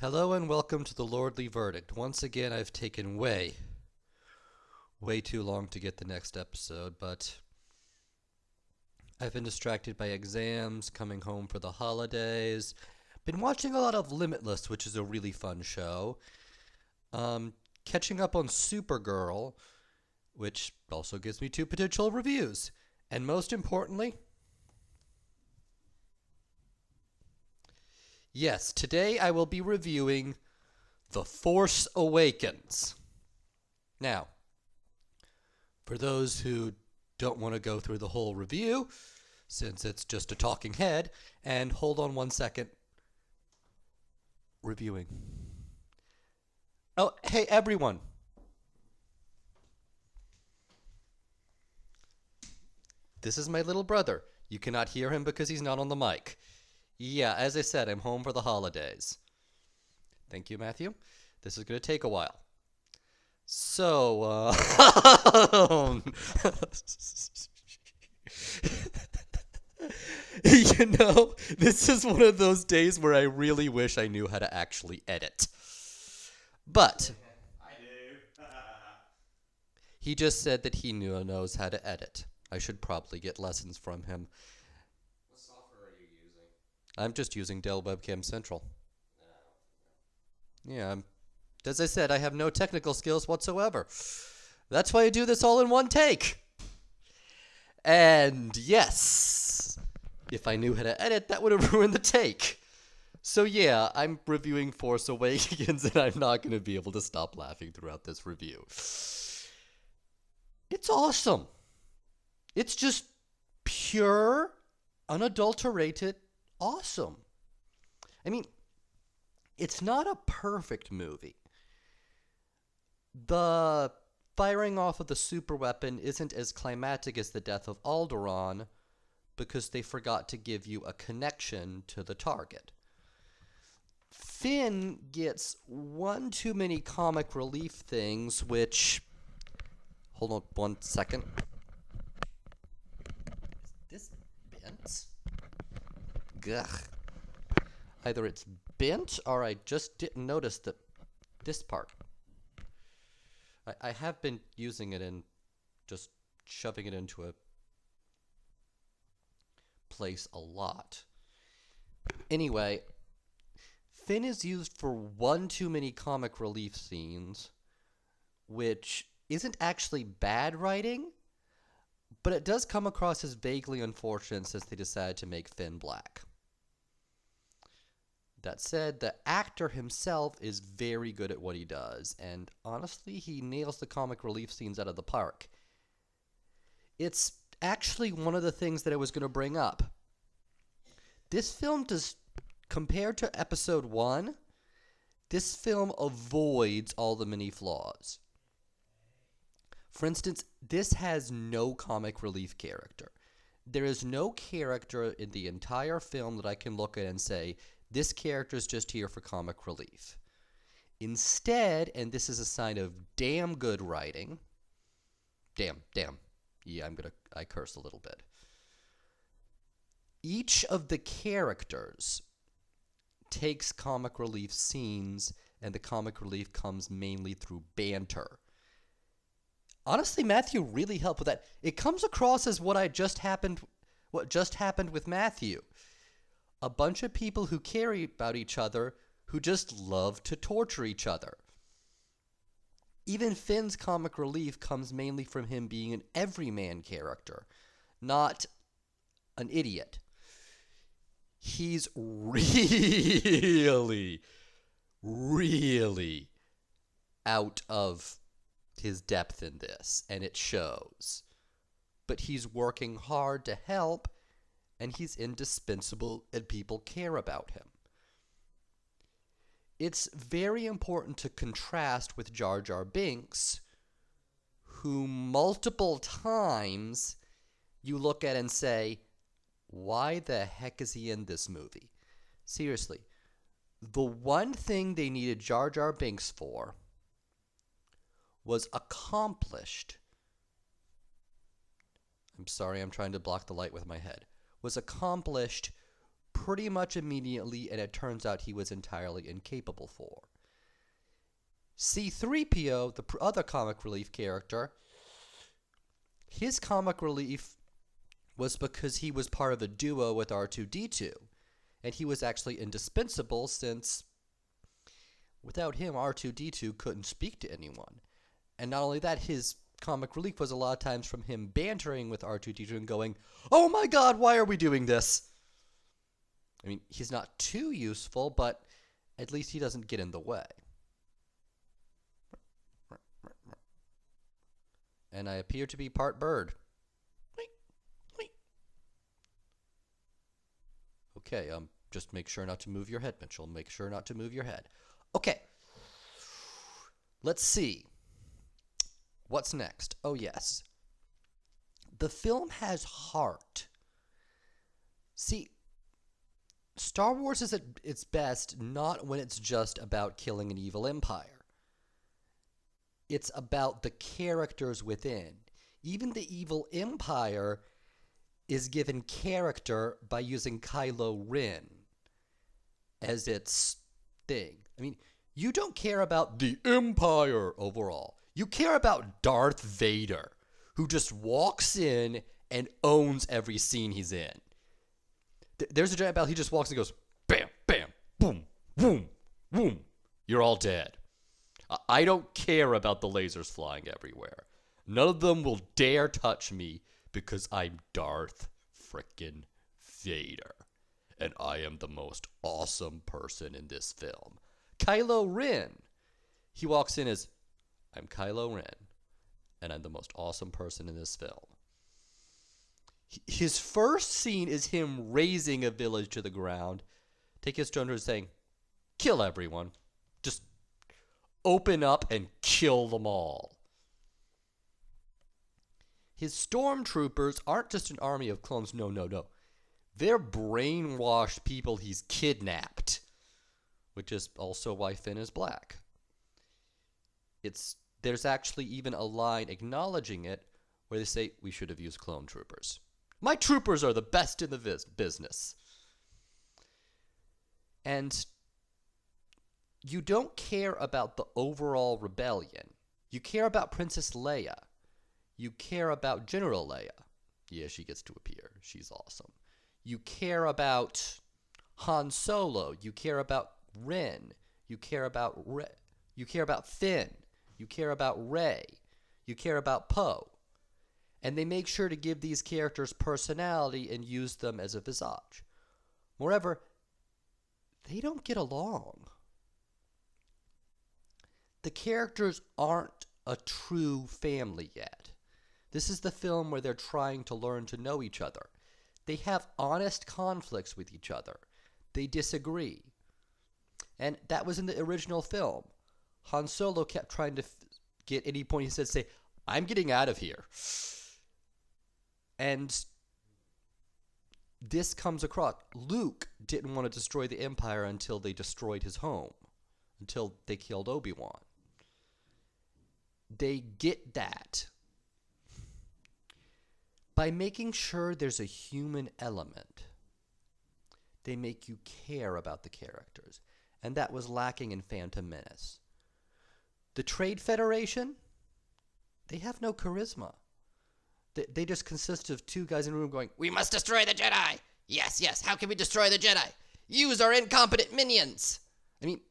Hello and welcome to the Lordly Verdict. Once again, I've taken way too long to get the next episode, but I've been distracted by exams, coming home for the holidays, been watching a lot of Limitless, which is a really fun show, catching up on Supergirl, which also gives me two potential reviews, and most importantly, yes, today I will be reviewing The Force Awakens. Now, for those who don't want to go through the whole review, since it's just a talking head, and hold on one second, reviewing. Oh, hey everyone. This is my little brother. You cannot hear him because he's not on the mic. Yeah, as I said, I'm home for the holidays. Thank you, Matthew. This is going to take a while. So, this is one of those days where I really wish I knew how to actually edit. But I do. he just said that he knows how to edit. I should probably get lessons from him. What software are you using? I'm just using Dell Webcam Central. Yeah, as I said, I have no technical skills whatsoever. That's why I do this all in one take. And yes, if I knew how to edit, that would have ruined the take. So yeah, I'm reviewing Force Awakens, and I'm not going to be able to stop laughing throughout this review. It's awesome. It's just pure, unadulterated awesome. I mean, it's not a perfect movie. The firing off of the super weapon isn't as climactic as the death of Alderaan because they forgot to give you a connection to the target. Finn gets one too many comic relief things, which... Hold on 1 second. Is this bent? Gugh. Either it's bent or I just didn't notice that this part. I have been using it and just shoving it into a place a lot. Anyway, Finn is used for one too many comic relief scenes, which isn't actually bad writing, but it does come across as vaguely unfortunate since they decided to make Finn black. That said, the actor himself is very good at what he does, and honestly, he nails the comic relief scenes out of the park. It's actually one of the things that I was going to bring up. This film does, compared to episode 1, this film avoids all the many flaws. For instance, this has no comic relief character. There is no character in the entire film that I can look at and say, this character is just here for comic relief. Instead, and this is a sign of damn good writing, damn. Yeah, I curse a little bit. Each of the characters takes comic relief scenes, and the comic relief comes mainly through banter. Honestly, Matthew really helped with that. It comes across as what just happened with Matthew. A bunch of people who care about each other who just love to torture each other. Even Finn's comic relief comes mainly from him being an everyman character, not an idiot. He's really out of his depth in this, and it shows. But he's working hard to help, and he's indispensable, and people care about him. It's very important to contrast with Jar Jar Binks, who multiple times you look at and say, why the heck is he in this movie? Seriously, the one thing they needed Jar Jar Binks for was accomplished. I'm sorry, I'm trying to block the light with my head. Was accomplished pretty much immediately, and it turns out he was entirely incapable for. C-3PO, the other comic relief character, his comic relief was because he was part of a duo with R2-D2, and he was actually indispensable since without him, R2-D2 couldn't speak to anyone. And not only that, his comic relief was a lot of times from him bantering with R2-D2 and going, "Oh my god, why are we doing this?" I mean, he's not too useful, but at least he doesn't get in the way. And I appear to be part bird. Okay, just make sure not to move your head, Mitchell. Make sure not to move your head. Okay. Let's see. What's next? Oh, yes. The film has heart. See, Star Wars is at its best not when it's just about killing an evil empire. It's about the characters within. Even the evil empire is given character by using Kylo Ren as its thing. I mean, you don't care about the Empire overall. You care about Darth Vader, who just walks in and owns every scene he's in. There's a giant battle. He just walks and goes, bam, bam, boom, boom, boom. You're all dead. I don't care about the lasers flying everywhere. None of them will dare touch me because I'm Darth frickin' Vader. And I am the most awesome person in this film. Kylo Ren. He walks in as, I'm Kylo Ren, and I'm the most awesome person in this film. His first scene is him razing a village to the ground. Take his stone and saying, kill everyone. Just open up and kill them all. His stormtroopers aren't just an army of clones. No. They're brainwashed people he's kidnapped. Which is also why Finn is black. There's actually even a line acknowledging it where they say, we should have used clone troopers. My troopers are the best in the business. And you don't care about the overall rebellion. You care about Princess Leia. You care about General Leia. Yeah, she gets to appear. She's awesome. You care about Han Solo. You care about Ren. You care about You care about Finn. You care about Rey. You care about Poe. And they make sure to give these characters personality and use them as a visage. Moreover, they don't get along. The characters aren't a true family yet. This is the film where they're trying to learn to know each other. They have honest conflicts with each other. They disagree. And that was in the original film. Han Solo kept trying to get any point he said, say, I'm getting out of here. And this comes across. Luke didn't want to destroy the Empire until they destroyed his home. Until they killed Obi-Wan. They get that. By making sure there's a human element, they make you care about the characters. And that was lacking in Phantom Menace. The Trade Federation, they have no charisma. They just consist of two guys in a room going, we must destroy the Jedi! Yes, how can we destroy the Jedi? Use our incompetent minions! I mean,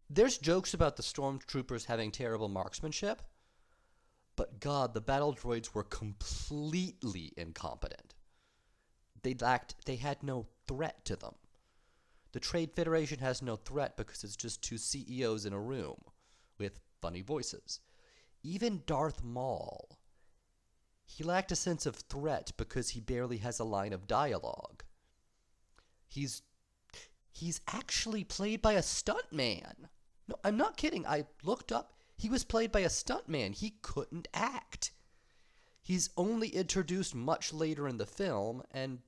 there's jokes about the stormtroopers having terrible marksmanship, but God, the battle droids were completely incompetent. They had no threat to them. The Trade Federation has no threat because it's just two CEOs in a room with funny voices. Even Darth Maul, he lacked a sense of threat because he barely has a line of dialogue. He's actually played by a stuntman. No, I'm not kidding. I looked up. He was played by a stuntman. He couldn't act. He's only introduced much later in the film, and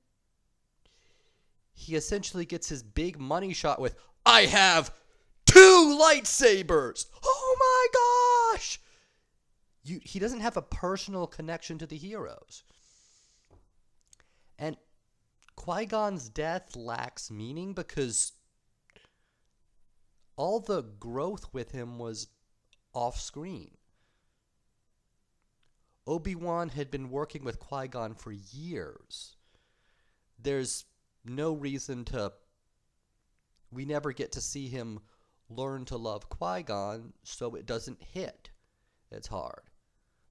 he essentially gets his big money shot with, I have 2 lightsabers! Oh my gosh! He doesn't have a personal connection to the heroes. And Qui-Gon's death lacks meaning because all the growth with him was off screen. Obi-Wan had been working with Qui-Gon for years. There's no reason to... We never get to see him learn to love Qui-Gon, so it doesn't hit as hard.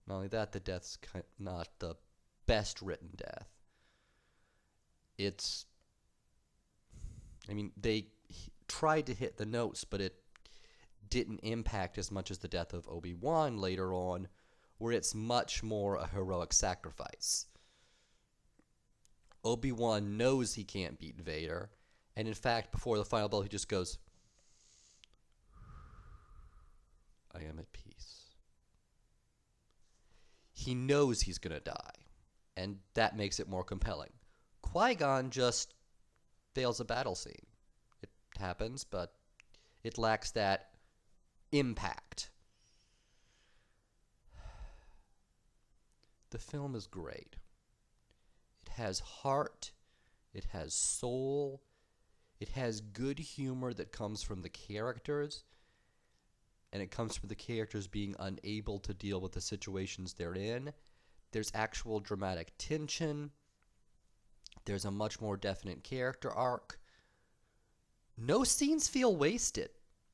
Not only that, the death's not the best written death. It's... I mean, they tried to hit the notes, but it didn't impact as much as the death of Obi-Wan later on, where it's much more a heroic sacrifice. Obi-Wan knows he can't beat Vader, and in fact, before the final bell, he just goes, I am at peace. He knows he's going to die, and that makes it more compelling. Qui-Gon just fails a battle scene. It happens, but it lacks that impact. The film is great. It has heart. It has soul. It has good humor that comes from the characters. And it comes from the characters being unable to deal with the situations they're in. There's actual dramatic tension. There's a much more definite character arc. No scenes feel wasted.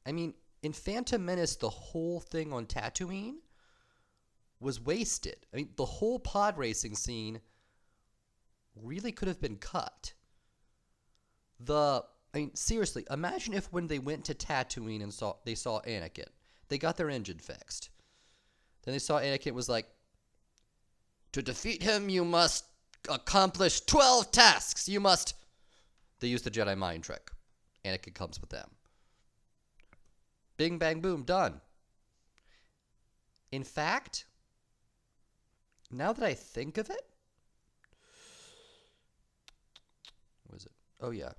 I mean, in Phantom Menace, the whole thing on Tatooine was wasted. I mean, the whole pod racing scene really could have been cut. Seriously, imagine if when they went to Tatooine and they saw Anakin, they got their engine fixed. Then they saw Anakin was like, to defeat him, you must accomplish 12 tasks. You must... They use the Jedi mind trick. Anakin comes with them. Bing, bang, boom, done. In fact, now that I think of it... What is it? Oh, yeah.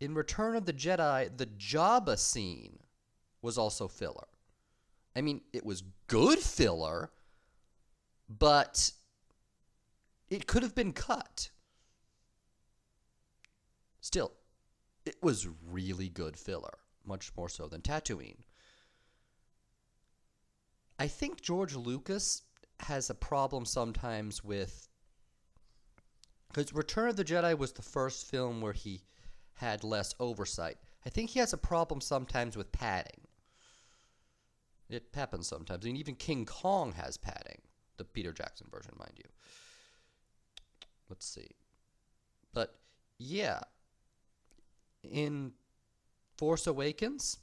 In Return of the Jedi, the Jabba scene was also filler. I mean, it was good filler, but it could have been cut. Still, it was really good filler, much more so than Tatooine. I think George Lucas has a problem sometimes with... Because Return of the Jedi was the first film where he had less oversight. I think he has a problem sometimes with padding. It happens sometimes. I mean, even King Kong has padding. The Peter Jackson version, mind you. Let's see. But, yeah. In Force Awakens,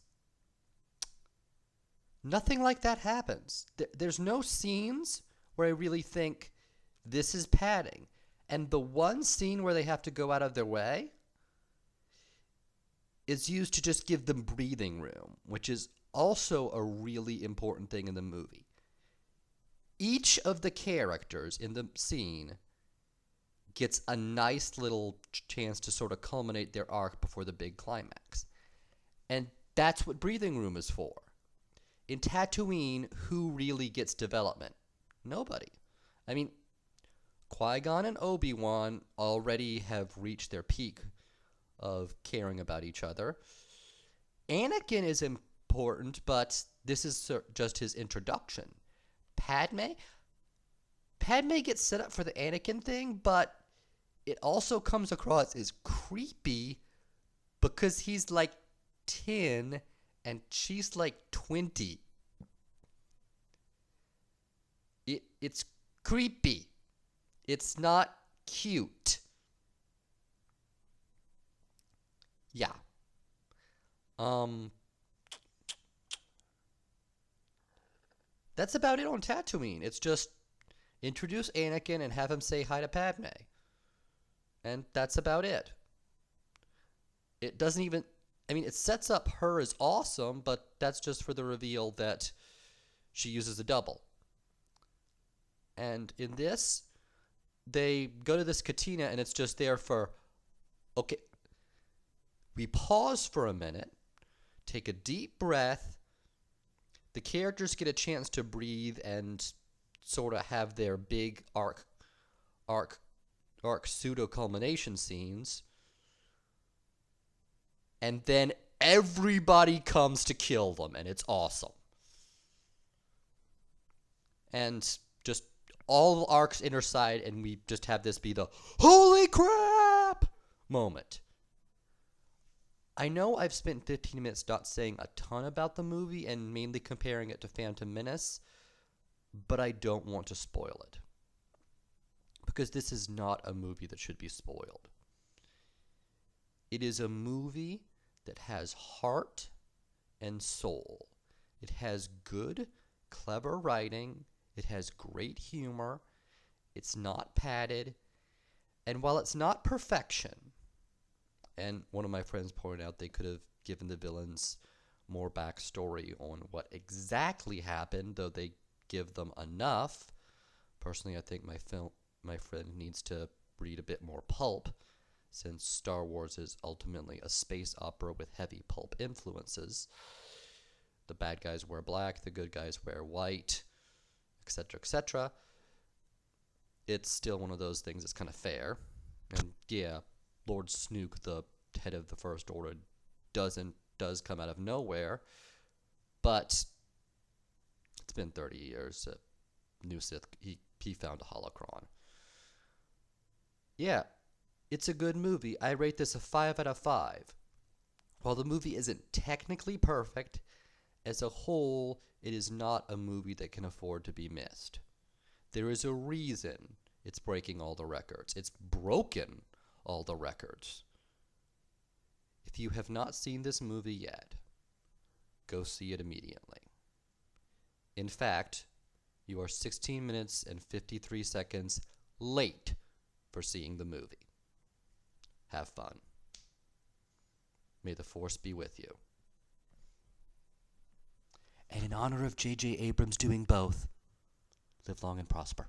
nothing like that happens. There's no scenes where I really think this is padding. And the one scene where they have to go out of their way is used to just give them breathing room, which is also a really important thing in the movie. Each of the characters in the scene gets a nice little chance to sort of culminate their arc before the big climax. And that's what breathing room is for. In Tatooine, who really gets development? Nobody. I mean, Qui-Gon and Obi-Wan already have reached their peak of caring about each other. Anakin is important, but this is just his introduction. Padme gets set up for the Anakin thing, but it also comes across as creepy because he's like 10 and she's like 20. It's creepy. It's not cute. Yeah. That's about it on Tatooine. It's just introduce Anakin and have him say hi to Padme. And that's about it. It doesn't even... I mean, it sets up her as awesome, but that's just for the reveal that she uses a double. And in this, they go to this katina and it's just there for... Okay, we pause for a minute, take a deep breath, the characters get a chance to breathe and sort of have their big arc arc pseudo culmination scenes, and then everybody comes to kill them, and it's awesome. And just all arcs interside, and we just have this be the holy crap moment. I know I've spent 15 minutes not saying a ton about the movie and mainly comparing it to Phantom Menace, but I don't want to spoil it. Because this is not a movie that should be spoiled. It is a movie that has heart and soul. It has good, clever writing. It has great humor. It's not padded. And while it's not perfection, and one of my friends pointed out they could have given the villains more backstory on what exactly happened, though they give them enough. Personally, I think my friend needs to read a bit more pulp, since Star Wars is ultimately a space opera with heavy pulp influences. The bad guys wear black, the good guys wear white, etc., etc. It's still one of those things that's kind of fair. And yeah, Lord Snook, the head of the First Order, does come out of nowhere, but it's been 30 years. New Sith, he found a holocron. Yeah, it's a good movie. I rate this a 5 out of 5. While the movie isn't technically perfect, as a whole, it is not a movie that can afford to be missed. There is a reason it's breaking all the records. It's broken all the records. If you have not seen this movie yet, go see it immediately. In fact, you are 16 minutes and 53 seconds late for seeing the movie. Have fun. May the Force be with you. And in honor of J.J. Abrams doing both, live long and prosper.